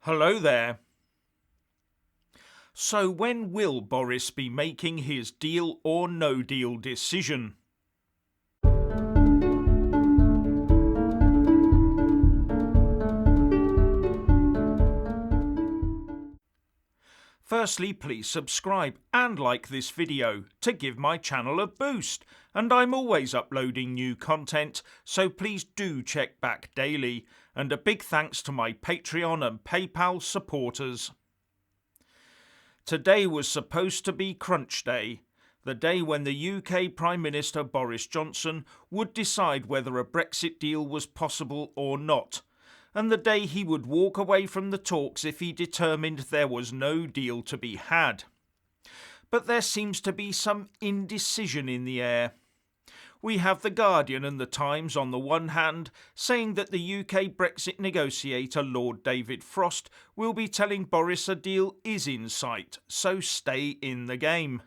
Hello there. So when will Boris be making his deal or no deal decision? Firstly, please subscribe and like this video to give my channel a boost, and I'm always uploading new content, so please do check back daily, and a big thanks to my Patreon and PayPal supporters. Today was supposed to be crunch day, the day when the UK Prime Minister Boris Johnson would decide whether a Brexit deal was possible or not, and the day he would walk away from the talks if he determined there was no deal to be had. But there seems to be some indecision in the air. We have The Guardian and The Times on the one hand saying that the UK Brexit negotiator Lord David Frost will be telling Boris a deal is in sight, so stay in the game.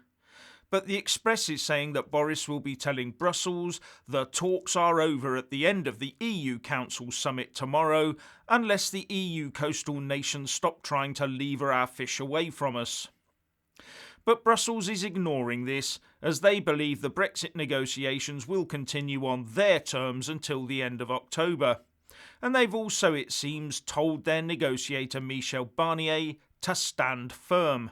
But the Express is saying that Boris will be telling Brussels the talks are over at the end of the EU Council summit tomorrow unless the EU coastal nations stop trying to lever our fish away from us. But Brussels is ignoring this as they believe the Brexit negotiations will continue on their terms until the end of October. And they've also, it seems, told their negotiator Michel Barnier to stand firm.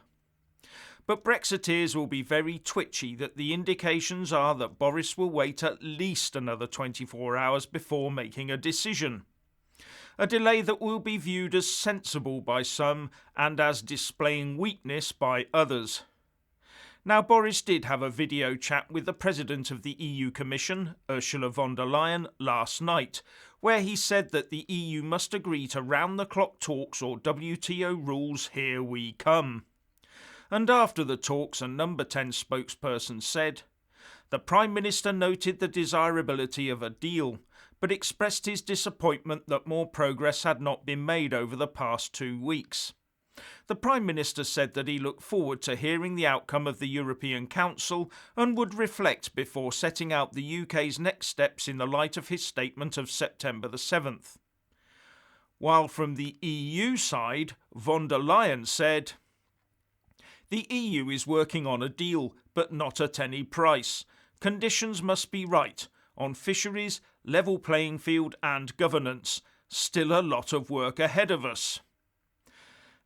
But Brexiteers will be very twitchy that the indications are that Boris will wait at least another 24 hours before making a decision. A delay that will be viewed as sensible by some and as displaying weakness by others. Now, Boris did have a video chat with the President of the EU Commission, Ursula von der Leyen, last night, where he said that the EU must agree to round-the-clock talks or WTO rules. Here we come. And after the talks, a Number 10 spokesperson said, "The Prime Minister noted the desirability of a deal, but expressed his disappointment that more progress had not been made over the past 2 weeks. The Prime Minister said that he looked forward to hearing the outcome of the European Council and would reflect before setting out the UK's next steps in the light of his statement of September the 7th. While from the EU side, von der Leyen said, "The EU is working on a deal, but not at any price. Conditions must be right on fisheries, level playing field and governance. Still a lot of work ahead of us."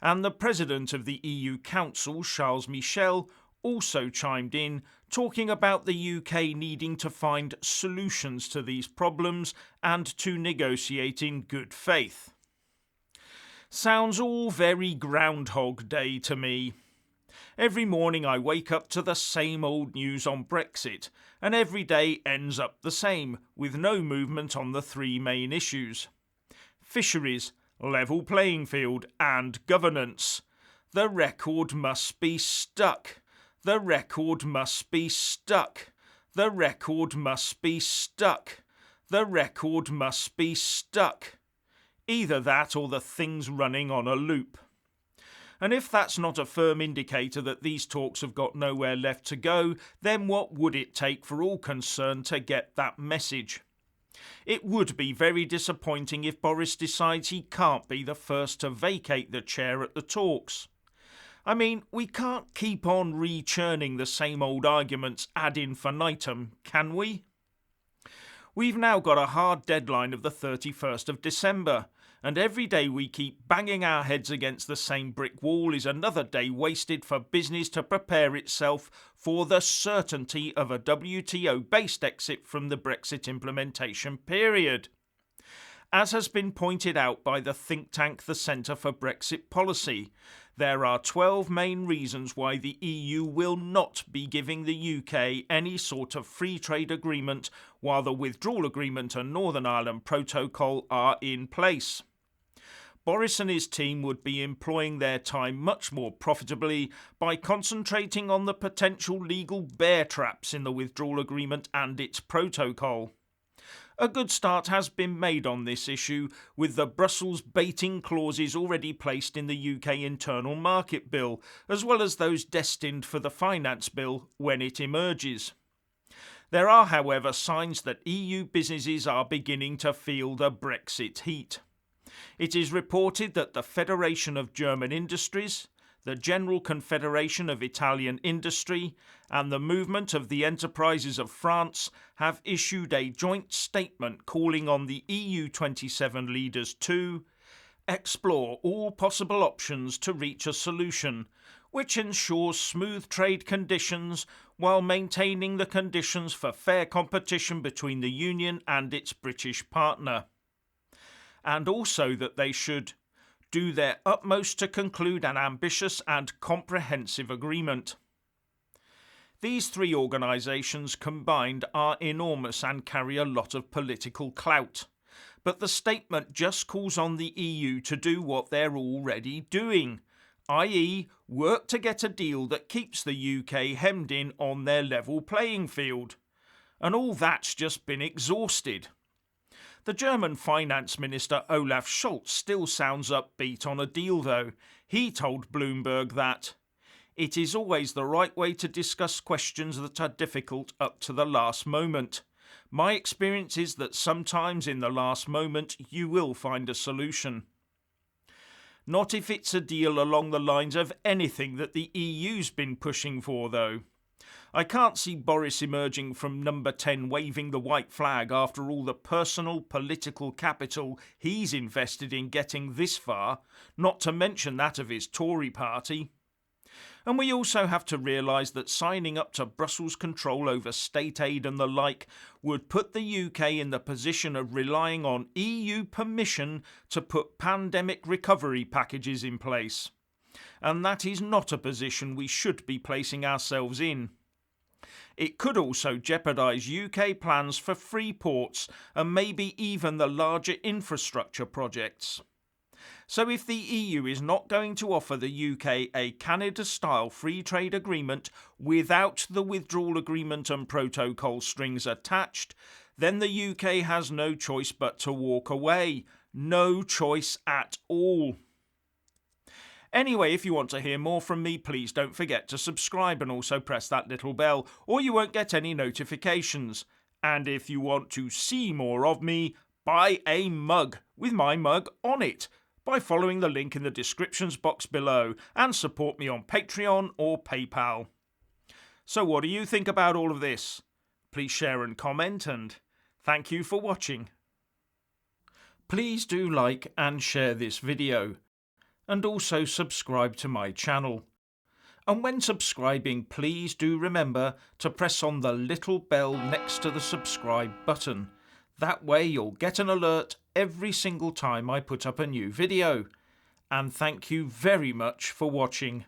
And the President of the EU Council, Charles Michel, also chimed in, talking about the UK needing to find solutions to these problems and to negotiate in good faith. Sounds all very Groundhog Day to me. Every morning I wake up to the same old news on Brexit, and every day ends up the same, with no movement on the three main issues. Fisheries, level playing field and governance. The record must be stuck. The record must be stuck. The record must be stuck. The record must be stuck. Either that or the thing's running on a loop. And if that's not a firm indicator that these talks have got nowhere left to go, then what would it take for all concerned to get that message? It would be very disappointing if Boris decides he can't be the first to vacate the chair at the talks. I mean, we can't keep on re-churning the same old arguments ad infinitum, can we? We've now got a hard deadline of the 31st of December, and every day we keep banging our heads against the same brick wall is another day wasted for business to prepare itself for the certainty of a WTO-based exit from the Brexit implementation period. As has been pointed out by the think tank the Centre for Brexit Policy, there are 12 main reasons why the EU will not be giving the UK any sort of free trade agreement while the withdrawal agreement and Northern Ireland Protocol are in place. Boris and his team would be employing their time much more profitably by concentrating on the potential legal bear traps in the withdrawal agreement and its protocol. A good start has been made on this issue, with the Brussels baiting clauses already placed in the UK Internal Market Bill, as well as those destined for the Finance Bill when it emerges. There are, however, signs that EU businesses are beginning to feel the Brexit heat. It is reported that the Federation of German Industries, the General Confederation of Italian Industry, and the Movement of the Enterprises of France have issued a joint statement calling on the EU27 leaders to explore all possible options to reach a solution which ensures smooth trade conditions while maintaining the conditions for fair competition between the Union and its British partner. And also that they should do their utmost to conclude an ambitious and comprehensive agreement. These three organisations combined are enormous and carry a lot of political clout. But the statement just calls on the EU to do what they're already doing, i.e. work to get a deal that keeps the UK hemmed in on their level playing field. And all that's just been exhausted. The German Finance Minister Olaf Scholz still sounds upbeat on a deal though. He told Bloomberg that it is always the right way to discuss questions that are difficult up to the last moment. My experience is that sometimes in the last moment you will find a solution. Not if it's a deal along the lines of anything that the EU's been pushing for though. I can't see Boris emerging from number 10 waving the white flag after all the personal political capital he's invested in getting this far, not to mention that of his Tory party. And we also have to realise that signing up to Brussels' control over state aid and the like would put the UK in the position of relying on EU permission to put pandemic recovery packages in place. And that is not a position we should be placing ourselves in. It could also jeopardise UK plans for free ports and maybe even the larger infrastructure projects. So if the EU is not going to offer the UK a Canada-style free trade agreement without the withdrawal agreement and protocol strings attached, then the UK has no choice but to walk away. No choice at all. Anyway, if you want to hear more from me, please don't forget to subscribe and also press that little bell, or you won't get any notifications. And if you want to see more of me, buy a mug with my mug on it by following the link in the descriptions box below and support me on Patreon or PayPal. So what do you think about all of this? Please share and comment, and thank you for watching. Please do like and share this video, and also subscribe to my channel. And when subscribing, please do remember to press on the little bell next to the subscribe button. That way you'll get an alert every single time I put up a new video. And thank you very much for watching.